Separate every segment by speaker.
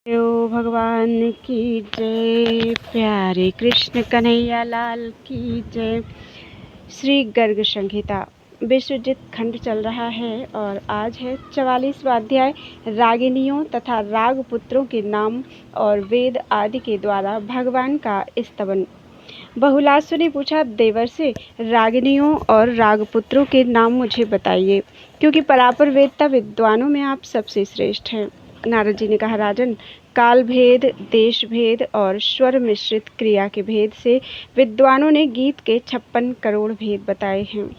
Speaker 1: देव भगवान की जय। प्यारे कृष्ण कन्हैया लाल की जय। श्री गर्ग संहिता विश्वजित खंड चल रहा है और आज है 44वां अध्याय। रागिनियों तथा रागपुत्रों के नाम और वेद आदि के द्वारा भगवान का स्तवन। बहुलासु ने पूछा, देवर से रागिनियों और रागपुत्रों के नाम मुझे बताइए, क्योंकि परापर वेदता विद्वानों में आप सबसे श्रेष्ठ हैं। नारद जी ने कहा, राजन, काल भेद, देश भेद और स्वर मिश्रित क्रिया के भेद से विद्वानों ने गीत के 56 करोड़ भेद बताए हैं।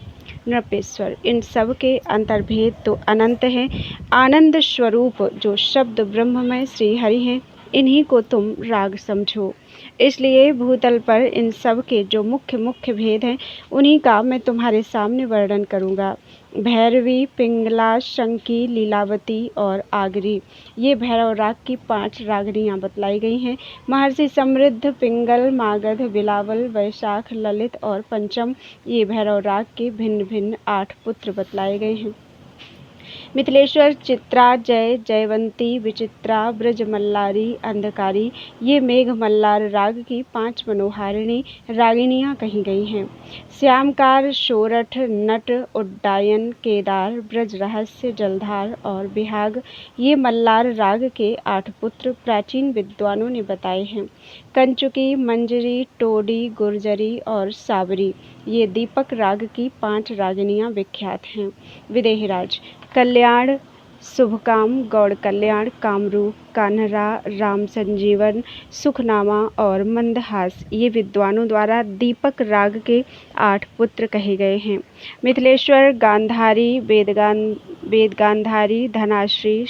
Speaker 1: नृपेश्वर, इन सब के अंतर्भेद तो अनंत हैं। आनंद स्वरूप जो शब्द ब्रह्ममय श्री हरि हैं, इन्हीं को तुम राग समझो। इसलिए भूतल पर इन सब के जो मुख्य मुख्य भेद हैं, उन्हीं का मैं तुम्हारे सामने वर्णन करूँगा। भैरवी, पिंगला, शंकी, लीलावती और आगरी, ये भैरव राग की 5 रागनियाँ बतलाई गई हैं। महर्षि समृद्ध, पिंगल, मागध, बिलावल, वैशाख, ललित और पंचम, ये भैरव राग के भिन्न भिन्न 8 पुत्र बतलाए गए हैं। मिथिलेश्वर, चित्रा, जय, जयवंती, विचित्रा, ब्रजमल्लारी, अंधकारी, ये मेघ मल्लार राग की 5 मनोहारिणी रागिनियाँ कही गई हैं। श्यामकार, शोरठ, नट, उड्डायन, केदार, ब्रज रहस्य, जलधार और बिहाग, ये मल्लार राग के 8 पुत्र प्राचीन विद्वानों ने बताए हैं। कंचुकी, मंजरी, टोडी, गुर्जरी और साबरी, ये दीपक राग की 5 रागिनियाँ विख्यात हैं। विदेहराज, कल्याण, शुभकाम, गौड़ कल्याण, कामरूप, कान्हरा, राम संजीवन, सुखनामा और मंदहास, ये विद्वानों द्वारा दीपक राग के 8 पुत्र कहे गए हैं। मिथिलेश्वर, गांधारी, वेदगांधारी, धनाश्री,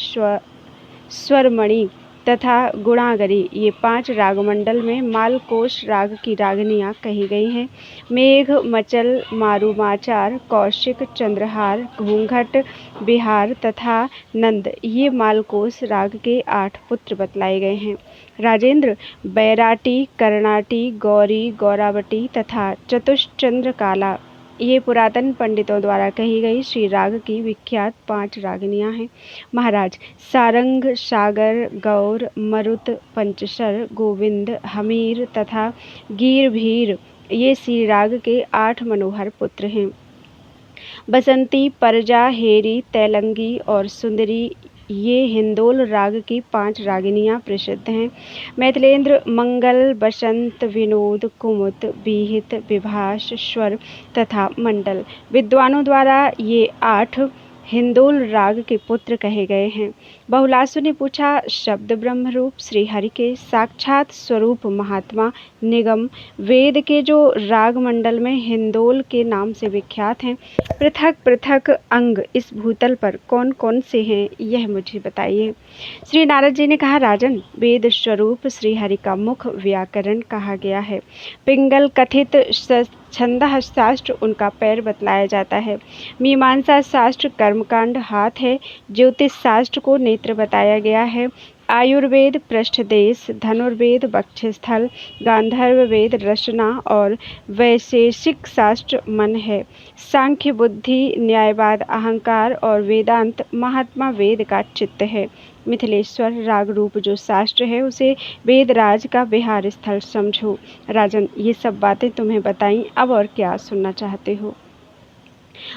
Speaker 1: स्वरमणि तथा गुणागरी, ये 5 रागमंडल में मालकोश राग की रागनियाँ कही गई हैं। मेघ, मचल, मारुमाचार, कौशिक, चंद्रहार, घूंघट, बिहार तथा नंद, ये मालकोश राग के 8 पुत्र बतलाए गए हैं। राजेंद्र, बैराटी, कर्णाटी, गौरी, गौरावटी तथा चतुश्चंद्रकाला, ये पुरातन पंडितों द्वारा कही गई श्री राग की विख्यात 5 रागिनियाँ हैं। महाराज, सारंग, सागर, गौर, मरुत, पंचशर, गोविंद, हमीर तथा गीरभीर, ये श्री राग के 8 मनोहर पुत्र हैं। बसंती, परजा, हेरी, तैलंगी और सुंदरी, ये हिंदोल राग की 5 रागिनियाँ प्रसिद्ध हैं। मैथिलेंद्र, मंगल, बसंत, विनोद, कुमुद, विहित, विभास, स्वर तथा मंडल, विद्वानों द्वारा ये 8 हिंदोल राग के पुत्र कहे गए हैं। बहुलासु ने पूछा, शब्द ब्रह्म रूप श्री हरि के साक्षात स्वरूप महात्मा निगम वेद के जो राग मंडल में हिंदोल के नाम से विख्यात हैं, पृथक पृथक अंग इस भूतल पर कौन कौन से हैं, यह मुझे बताइए। श्री नारद जी ने कहा, राजन, वेद स्वरूप श्री हरि का मुख व्याकरण कहा गया है। पिंगल कथित छंदः शास्त्र उनका पैर बतलाया जाता है। मीमांसा शास्त्र कर्मकांड हाथ है। ज्योतिष शास्त्र को नेत्र बताया गया है। आयुर्वेद पृष्ठदेश, धनुर्वेद वक्षस्थल, गांधर्व वेद रचना और वैशेषिक शास्त्र मन है। सांख्य बुद्धि, न्यायवाद अहंकार और वेदांत महात्मा वेद का चित्त है। मिथिलेश्वर, राग रूप जो शास्त्र है उसे वेदराज का विहार स्थल समझो। राजन, ये सब बातें तुम्हें बताई, अब और क्या सुनना चाहते हो।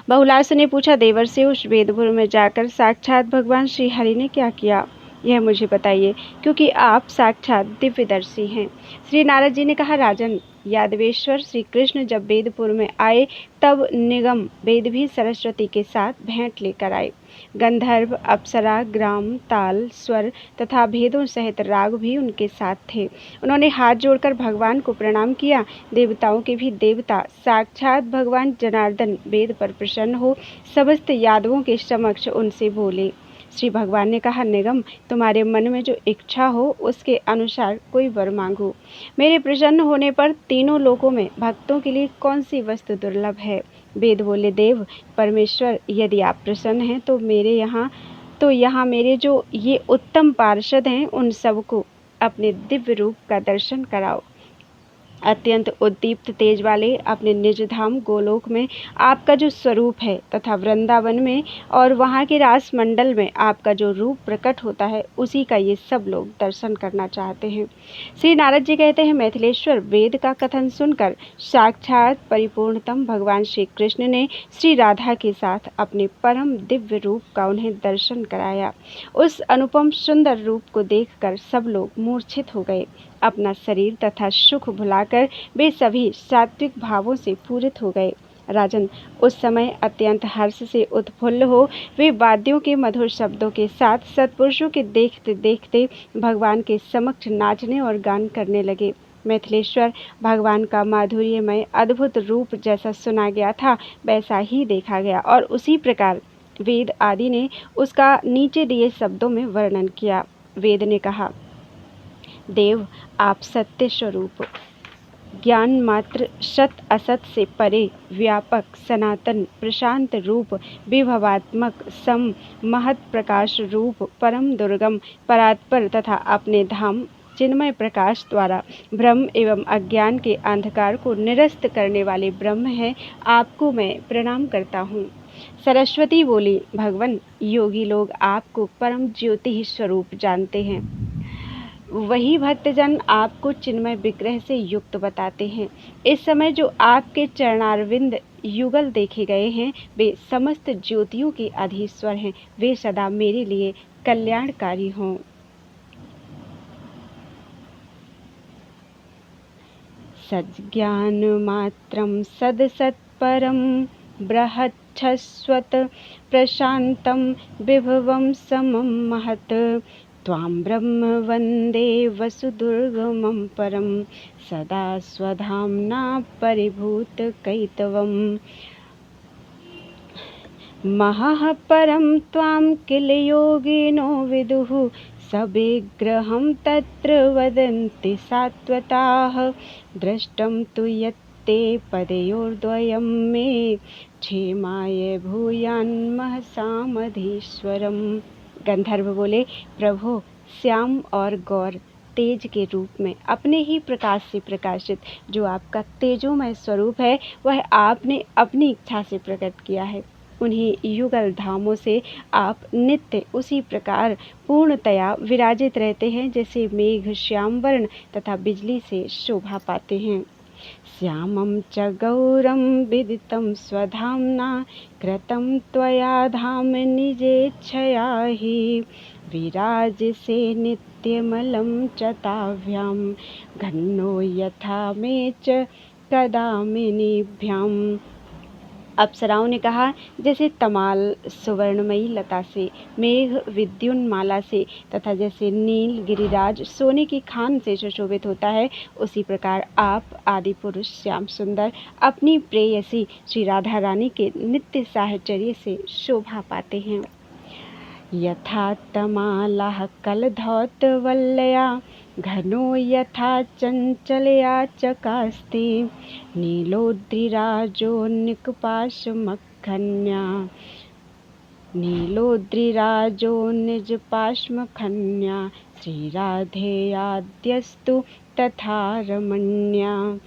Speaker 1: बहुलासु ने पूछा, देवर से उस वेदपुर में जाकर साक्षात भगवान श्री हरि ने क्या किया, यह मुझे बताइए, क्योंकि आप साक्षात दिव्यदर्शी हैं। श्री नारद जी ने कहा, राजन, यादवेश्वर श्री कृष्ण जब वेदपुर में आए तब निगम वेद भी सरस्वती के साथ भेंट लेकर आए। गंधर्व, अप्सरा, ग्राम, ताल, स्वर तथा भेदों सहित राग भी उनके साथ थे। उन्होंने हाथ जोड़कर भगवान को प्रणाम किया। देवताओं के भी देवता साक्षात भगवान जनार्दन वेद पर प्रसन्न हो समस्त यादवों के समक्ष उनसे बोले। श्री भगवान ने कहा, निगम, तुम्हारे मन में जो इच्छा हो उसके अनुसार कोई वर मांगो। मेरे प्रसन्न होने पर तीनों लोकों में भक्तों के लिए कौन सी वस्तु दुर्लभ है। वेद बोले, देव परमेश्वर, यदि आप प्रसन्न हैं तो यहाँ मेरे जो ये उत्तम पार्षद हैं उन सबको अपने दिव्य रूप का दर्शन कराओ। अत्यंत उद्दीप्त तेज वाले अपने निज धाम गोलोक में आपका जो स्वरूप है तथा वृंदावन में और वहाँ के रास मंडल में आपका जो रूप प्रकट होता है, उसी का ये सब लोग दर्शन करना चाहते हैं। श्री नारद जी कहते हैं, मैथिलेश्वर, वेद का कथन सुनकर साक्षात परिपूर्णतम भगवान श्री कृष्ण ने श्री राधा के साथ अपने परम दिव्य रूप का उन्हें दर्शन कराया। उस अनुपम सुंदर रूप को देखकर सब लोग मूर्छित हो गए। अपना शरीर तथा सुख भुलाकर वे सभी सात्विक भावों से पूरित हो गए। राजन, उस समय अत्यंत हर्ष से उत्फुल्ल हो वे वाद्यों के मधुर शब्दों के साथ सत्पुरुषों के देखते देखते भगवान के समक्ष नाचने और गान करने लगे। मैथिलेश्वर, भगवान का माधुर्यमय अद्भुत रूप जैसा सुना गया था वैसा ही देखा गया और उसी प्रकार वेद आदि ने उसका नीचे दिए शब्दों में वर्णन किया। वेद ने कहा, देव, आप सत्य स्वरूप, ज्ञान मात्र, सत असत से परे, व्यापक, सनातन, प्रशांत रूप, विभवात्मक, सम, महत प्रकाश रूप, परम दुर्गम, परात्पर तथा अपने धाम चिन्मय प्रकाश द्वारा ब्रह्म एवं अज्ञान के अंधकार को निरस्त करने वाले ब्रह्म हैं। आपको मैं प्रणाम करता हूँ। सरस्वती बोली, भगवान, योगी लोग आपको परम ज्योति स्वरूप जानते हैं। वही भक्तजन आपको चिन्मय विग्रह से युक्त बताते हैं। इस समय जो आपके चरणारविंद युगल देखे गए हैं, वे समस्त ज्योतियों के अधीश्वर हैं। वे सदा मेरे लिए कल्याणकारी हों। सज्ञान मात्रम सदसत्परम बृहच्छस्वत प्रशांतम विभवम समम महत् त्वां ब्रह्म वन्दे वसुदुर्गमं परं सदा स्वधाम्ना परिभूतकैतवम्। महः परं त्वां किल योगिनो विदुः सविग्रहं तत्र वदन्ति सात्वताः। दृष्टं तु यत्ते पदयोर्द्वयं मे क्षेमाय भूयान्महसामधीश्वरम्। गंधर्व बोले, प्रभु, श्याम और गौर तेज के रूप में अपने ही प्रकाश से प्रकाशित जो आपका तेजोमय स्वरूप है, वह आपने अपनी इच्छा से प्रकट किया है। उन्हीं युगल धामों से आप नित्य उसी प्रकार पूर्णतया विराजित रहते हैं जैसे मेघ श्याम वर्ण तथा बिजली से शोभा पाते हैं। श्यामं च गौरं विदितं स्वधाम्ना कृतं त्वया धाम निजेच्छया हि विराजसे नित्यमलं च ताभ्यां घन्नो यथा मे च कदामिनीभ्याम्। अप्सराओं ने कहा, जैसे तमाल सुवर्णमयी लता से, मेघ विद्युन्माला से तथा जैसे नील गिरिराज सोने की खान से सुशोभित होता है, उसी प्रकार आप आदि पुरुष श्याम सुंदर अपनी प्रेयसी श्री राधा रानी के नित्य साहचर्य से शोभा पाते हैं। यथा तमालाः कलधौतवल्लया घनो यथा चंचलया चकास्ते नीलोद्रिराजो निजपाश्मखन्या श्रीराधेयाद्यस्तु तथा रमण्या।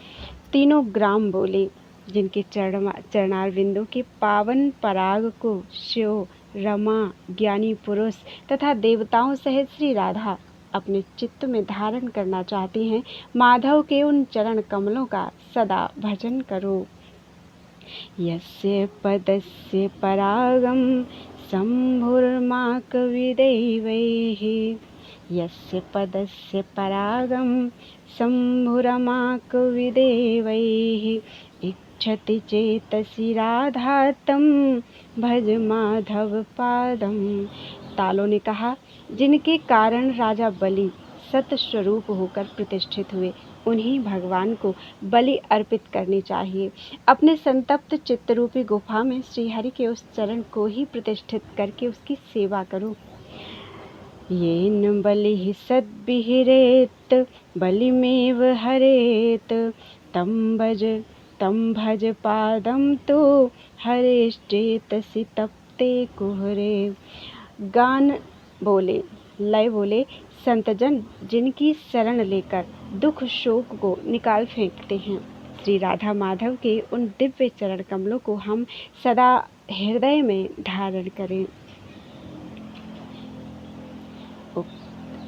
Speaker 1: तीनों ग्राम बोले, जिनके चरणारविंदों के पावन पराग को शिव, रमा, ज्ञानी पुरुष तथा देवताओं सहित श्री राधा अपने चित्त में धारण करना चाहती हैं, माधव के उन चरण कमलों का सदा भजन करो। यस्य पदस्य परागम शंभुर्माकविदैवैः यस्य पदस्य परागम शंभुरमाकविदैवैः इच्छति चेतसि राधा तं भज माधव पादम। तालों ने कहा, जिनके कारण राजा बलि सतस्वरूप होकर प्रतिष्ठित हुए, उन्हीं भगवान को बलि अर्पित करनी चाहिए। अपने संतप्त चित्तरूपी गुफा में श्रीहरि के उस चरण को ही प्रतिष्ठित करके उसकी सेवा करो। येन बलिः सद्विहिरेत बलिमेव हरेत तं भज पादं तो हरेश्चेतसि तप्ते कुहरे। गान बोले, लय बोले, संतजन जिनकी शरण लेकर दुख शोक को निकाल फेंकते हैं। श्री राधा माधव के उन दिव्य चरण कमलों को हम सदा हृदय में धारण करें।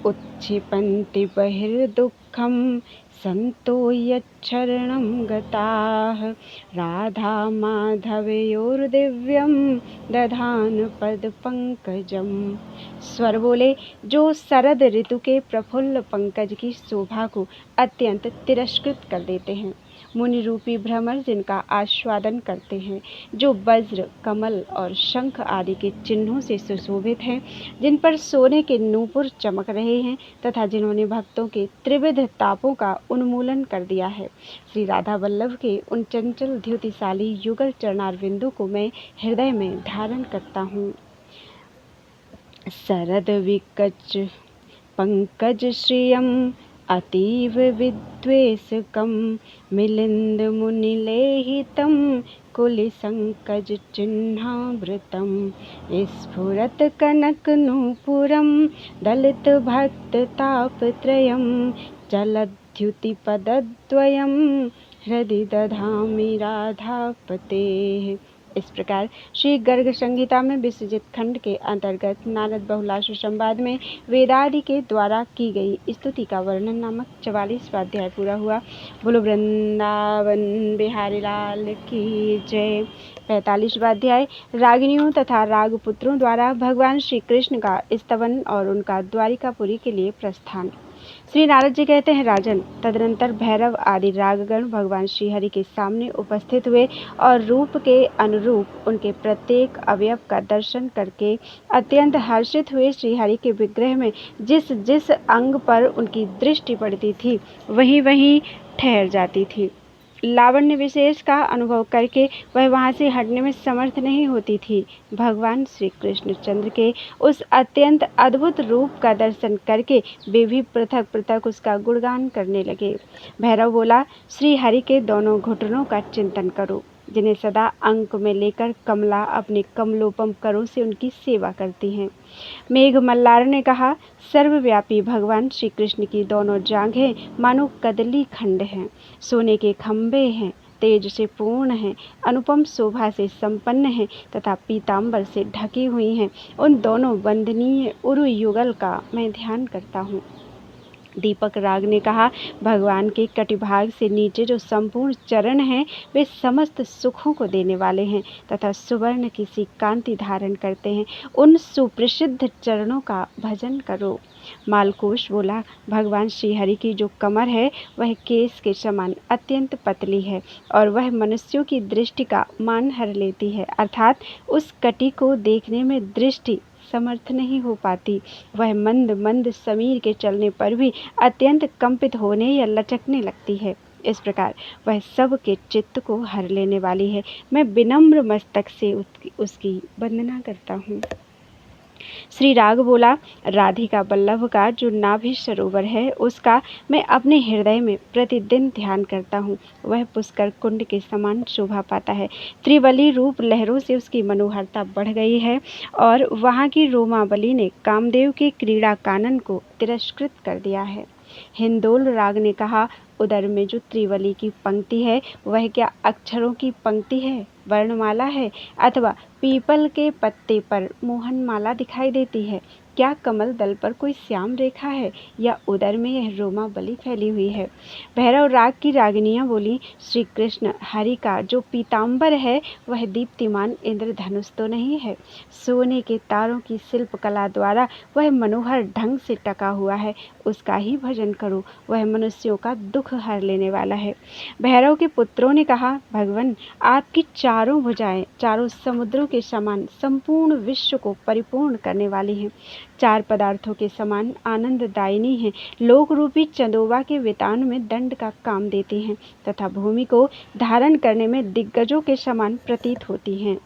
Speaker 1: उच्छिपन्ति बहिर्दुःखं संतो यच्छरणं गताः राधा माधवयोर्दिव्यं दधान पद पंकजम। स्वर बोले, जो शरद ऋतु के प्रफुल्ल पंकज की शोभा को अत्यंत तिरस्कृत कर देते हैं, मुनि रूपी भ्रमर जिनका आस्वादन करते हैं, जो वज्र कमल और शंख आदि के चिन्हों से सुशोभित हैं, जिन पर सोने के नूपुर चमक रहे हैं तथा जिन्होंने भक्तों के त्रिविध तापों का उन्मूलन कर दिया है, श्री राधा वल्लभ के उन चंचल द्युतिशाली युगल चरणारविंदों को मैं हृदय में धारण करता हूँ। शरद विकच पंकज श्रियम अतीव विद्वेषकं मिलिंद मुनिलेहितं कुलिसंकज चिह्नावृतं स्फुरत कनक नूपुरं दलित भक्त तापत्रयं चलद्युति पदद्वयं हृदि दधामि राधापते। इस प्रकार श्री गर्ग संहिता में विश्वजित खंड के अंतर्गत नारद बहुलाश्व संवाद में वेदादि के द्वारा की गई स्तुति का वर्णन नामक 44वां अध्याय पूरा हुआ। बोलो वृंदावन बिहारी लाल की जय। 45वां अध्याय रागिनियों तथा रागपुत्रों द्वारा भगवान श्री कृष्ण का स्तवन और उनका द्वारिकापुरी के लिए प्रस्थान। श्री नारद जी कहते हैं, राजन, तदनंतर भैरव आदि रागगण भगवान श्री हरि के सामने उपस्थित हुए और रूप के अनुरूप उनके प्रत्येक अवयव का दर्शन करके अत्यंत हर्षित हुए। श्री हरि के विग्रह में जिस जिस अंग पर उनकी दृष्टि पड़ती थी वहीं वहीं ठहर जाती थी। लावण्य विशेष का अनुभव करके वह वहाँ से हटने में समर्थ नहीं होती थी। भगवान श्री कृष्णचंद्र के उस अत्यंत अद्भुत रूप का दर्शन करके वे भी पृथक पृथक उसका गुणगान करने लगे। भैरव बोला, श्री हरि के दोनों घुटनों का चिंतन करो, जिन्हें सदा अंक में लेकर कमला अपने कमलोपम करों से उनकी सेवा करती हैं। मेघ मल्लार ने कहा, सर्वव्यापी भगवान श्री कृष्ण की दोनों जांघें मानो कदली खंड हैं, सोने के खंभे हैं, तेज से पूर्ण हैं, अनुपम शोभा से संपन्न हैं तथा पीतांबर से ढकी हुई हैं। उन दोनों वंदनीय उरु युगल का मैं ध्यान करता हूँ। दीपक राग ने कहा, भगवान के कटिभाग से नीचे जो संपूर्ण चरण हैं वे समस्त सुखों को देने वाले हैं तथा सुवर्ण की सी कांति धारण करते हैं। उन सुप्रसिद्ध चरणों का भजन करो। मालकोश बोला, भगवान श्रीहरि की जो कमर है वह केस के समान अत्यंत पतली है और वह मनुष्यों की दृष्टि का मान हर लेती है, अर्थात उस कटी को देखने में दृष्टि समर्थ नहीं हो पाती। वह मंद मंद समीर के चलने पर भी अत्यंत कंपित होने या लचकने लगती है। इस प्रकार वह सब के चित्त को हर लेने वाली है। मैं विनम्र मस्तक से उसकी वंदना करता हूँ। श्री राग बोला, राधिका वल्लभ का जो नाभि सरोवर है उसका मैं अपने हृदय में प्रतिदिन ध्यान करता हूँ। वह पुष्कर कुंड के समान शोभा पाता है। त्रिवली रूप लहरों से उसकी मनोहरता बढ़ गई है और वहाँ की रोमावली ने कामदेव के क्रीड़ा कानन को तिरस्कृत कर दिया है। हिंदोल राग ने कहा, उदर में जो त्रिवली की पंक्ति है वह क्या अक्षरों की पंक्ति है, वर्णमाला है, अथवा पीपल के पत्ते पर मोहनमाला दिखाई देती है? क्या कमल दल पर कोई श्याम रेखा है या उदर में यह रोमावली फैली हुई है? भैरव राग की रागिनियाँ बोली, श्री कृष्ण हरि का जो पीताम्बर है वह दीप्तिमान इंद्रधनुष तो नहीं है। सोने के तारों की शिल्पकला द्वारा वह मनोहर ढंग से टका हुआ है। उसका ही भजन करो, वह मनुष्यों का दुख हर लेने वाला है। भैरव के पुत्रों ने कहा, भगवान आपकी चारों भुजाएं चारों समुद्रों के समान संपूर्ण विश्व को परिपूर्ण करने वाली हैं। चार पदार्थों के समान आनंददायिनी हैं। लोक रूपी चंदोबा के वेतान में दंड का काम देती हैं तथा भूमि को धारण करने में दिग्गजों के समान प्रतीत होती हैं।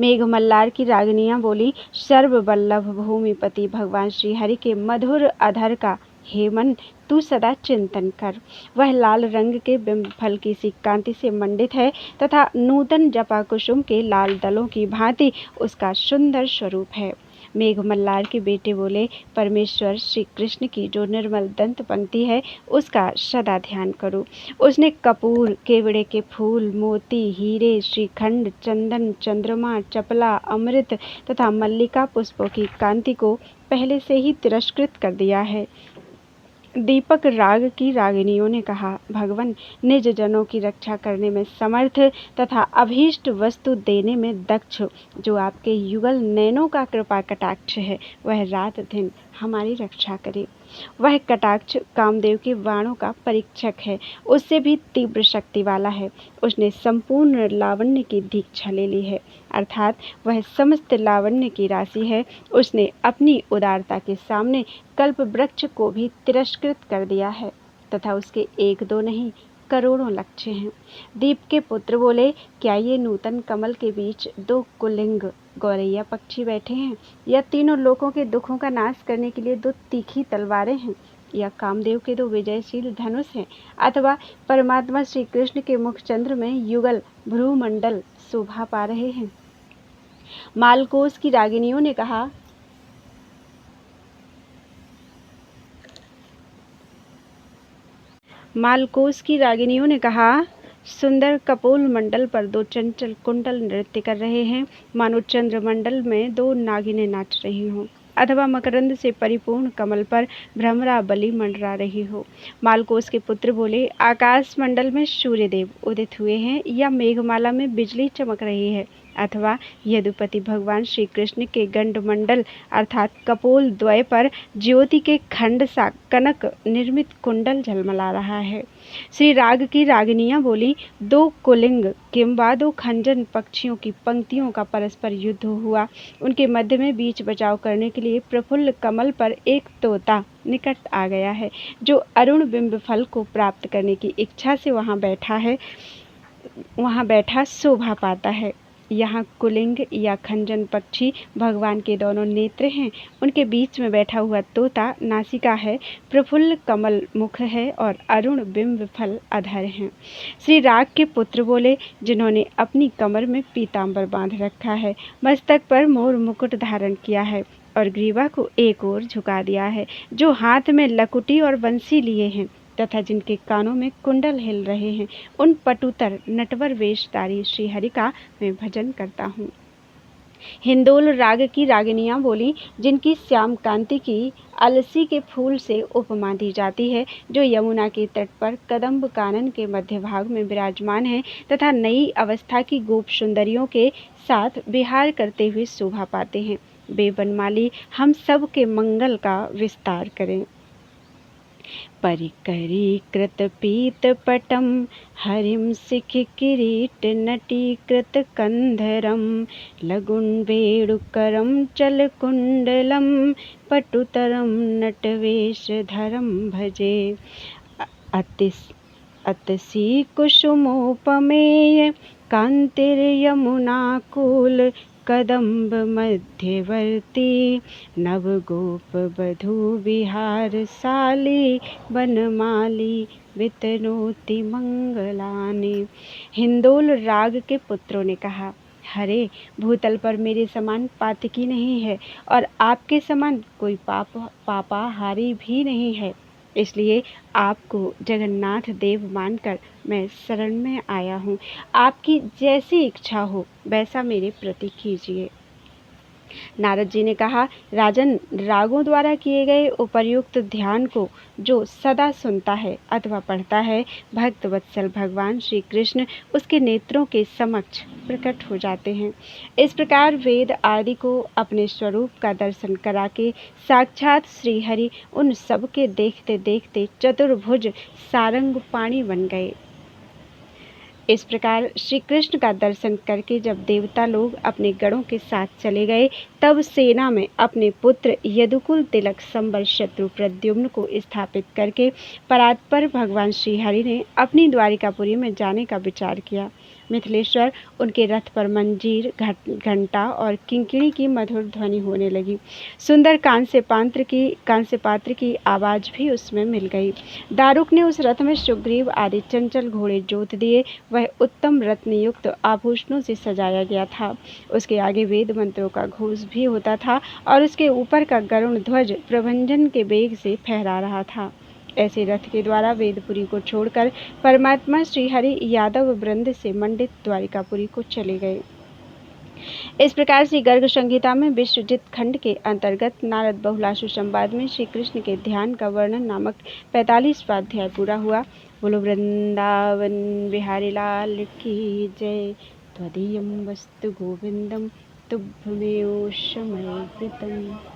Speaker 1: मेघ मल्लार की रागिनियाँ बोली, सर्ववल्लभ भूमिपति भगवान श्री हरि के मधुर अधर का हे मन तू सदा चिंतन कर। वह लाल रंग के बिंब फल की सी कांति से मंडित है तथा नूतन जपा कुसुम के लाल दलों की भांति उसका सुंदर स्वरूप है। मेघमल्लार के बेटे बोले, परमेश्वर श्री कृष्ण की जो निर्मल दंत पंक्ति है उसका सदा ध्यान करो। उसने कपूर, केवड़े के फूल, मोती, हीरे, श्रीखंड, चंदन, चंद्रमा, चपला, अमृत तथा मल्लिका पुष्पों की कांति को पहले से ही तिरस्कृत कर दिया है। दीपक राग की रागिनियों ने कहा, भगवान निज जनों की रक्षा करने में समर्थ तथा अभीष्ट वस्तु देने में दक्ष, जो आपके युगल नैनों का कृपा कटाक्ष है, वह रात दिन हमारी रक्षा करे। वह कटाक्ष कामदेव के बाणों का परीक्षक है, उससे भी तीव्र शक्ति वाला है। उसने संपूर्ण लावण्य की दीक्षा ले ली है, अर्थात वह समस्त लावण्य की राशि है। उसने अपनी उदारता के सामने कल्प वृक्ष को भी तिरस्कृत कर दिया है तथा उसके एक दो नहीं करोड़ों लक्ष्य हैं। दीप के पुत्र बोले, क्या ये नूतन कमल के बीच दो कुलिंग गौरैया पक्षी बैठे हैं, या तीनों लोकों के दुखों का नाश करने के लिए दो तीखी तलवारें हैं, या कामदेव के दो विजयशील धनुष हैं, अथवा परमात्मा श्री कृष्ण के मुखचंद्र में युगल भ्रूमंडल शोभा पा रहे हैं। मालकोस की रागिनियों ने कहा, सुंदर कपोल मंडल पर दो चंचल कुंडल नृत्य कर रहे हैं, मानो चंद्रमंडल में दो नागिनें नाच रही हों, अथवा मकरंद से परिपूर्ण कमल पर भ्रमरा बलि मंडरा रही हो। मालकोस के पुत्र बोले, आकाश मंडल में सूर्यदेव उदित हुए हैं, या मेघमाला में बिजली चमक रही है, अथवा यदुपति भगवान श्री कृष्ण के गंडमंडल अर्थात कपोल द्वय पर ज्योति के खंड सा कनक निर्मित कुंडल झलमला रहा है। श्री राग की रागिनियां बोली, दो कुलिंग किंबा दो खंजन पक्षियों की पंक्तियों का परस्पर युद्ध हुआ। उनके मध्य में बीच बचाव करने के लिए प्रफुल्ल कमल पर एक तोता निकट आ गया है, जो अरुण बिंब फल को प्राप्त करने की इच्छा से वहां बैठा शोभा पाता है। यहाँ कुलिंग या खंजन पक्षी भगवान के दोनों नेत्र हैं। उनके बीच में बैठा हुआ तोता नासिका है, प्रफुल्ल कमल मुख है और अरुण बिंब फल अधर हैं। श्री राग के पुत्र बोले, जिन्होंने अपनी कमर में पीतांबर बांध रखा है, मस्तक पर मोर मुकुट धारण किया है और ग्रीवा को एक ओर झुका दिया है, जो हाथ में लकुटी और बंसी लिए हैं तथा जिनके कानों में कुंडल हिल रहे हैं, उन पटुतर नटवर वेशधारी श्रीहरि का मैं भजन करता हूँ। हिंदोल राग की रागिनियां बोली, जिनकी श्याम कांति की अलसी के फूल से उपमा दी जाती है, जो यमुना के तट पर कदम्ब कानन के मध्य भाग में विराजमान है तथा नई अवस्था की गोप सुंदरियों के साथ विहार करते हुए शोभा पाते हैं, वे वनमाली हम सब के मंगल का विस्तार करें। परिकरीकृत पीतपटं हरिं शिख किरीट नटीकृत कंधरं लगुणवेणुकरं चलकुंडलं पटुतरं नटवेशधरं भजे। अतसी कुसुमोपमेय कांतिर्यमुनाकूल कदम्ब मध्यवर्ती नवगोप बधू विहार साली बनमाली वितनोति मंगलानि। हिंदोल राग के पुत्रों ने कहा, हरे, भूतल पर मेरे समान पातकी नहीं है और आपके समान कोई पापाहारी भी नहीं है, इसलिए आपको जगन्नाथ देव मानकर मैं शरण में आया हूँ। आपकी जैसी इच्छा हो वैसा मेरे प्रति कीजिए। नारद जी ने कहा, राजन, रागों द्वारा किए गए उपर्युक्त ध्यान को जो सदा सुनता है अथवा पढ़ता है, भक्त वत्सल भगवान श्री कृष्ण उसके नेत्रों के समक्ष प्रकट हो जाते हैं। इस प्रकार वेद आदि को अपने स्वरूप का दर्शन करा के साक्षात श्री हरि उन सब के देखते देखते चतुर्भुज सारंग पाणी बन गए। इस प्रकार श्री कृष्ण का दर्शन करके जब देवता लोग अपने गणों के साथ चले गए, तब सेना में अपने पुत्र यदुकुल तिलक संबर शत्रु प्रद्युम्न को स्थापित करके परात्पर भगवान श्री हरि ने अपनी द्वारिकापुरी में जाने का विचार किया। मिथिलेश्वर। उनके रथ पर मंजीर, घंटा और किंकिणी की मधुर ध्वनि होने लगी। सुंदर कांस्य पात्र की आवाज़ भी उसमें मिल गई। दारुक ने उस रथ में सुग्रीव आदि चंचल घोड़े जोत दिए। वह उत्तम रत्नयुक्त आभूषणों से सजाया गया था। उसके आगे वेद मंत्रों का घोष भी होता था और उसके ऊपर का गरुड़ ध्वज प्रभंजन के वेग से फहरा रहा था। ऐसे रथ के द्वारा वेदपुरी को छोड़कर परमात्मा श्रीहरि यादव वृंद से मंडित द्वारिकापुरी को चले गए। इस प्रकार से गर्ग संहिता में विश्वजित खंड के अंतर्गत नारद बहुलाशु संवाद में श्री कृष्ण के ध्यान का वर्णन नामक 45वां अध्याय पूरा हुआ। बोलो वृंदावन बिहारी लाल की जय। त्वदीयं वस्तु गोविंदम तुभ्यमेव शमर्पितम्।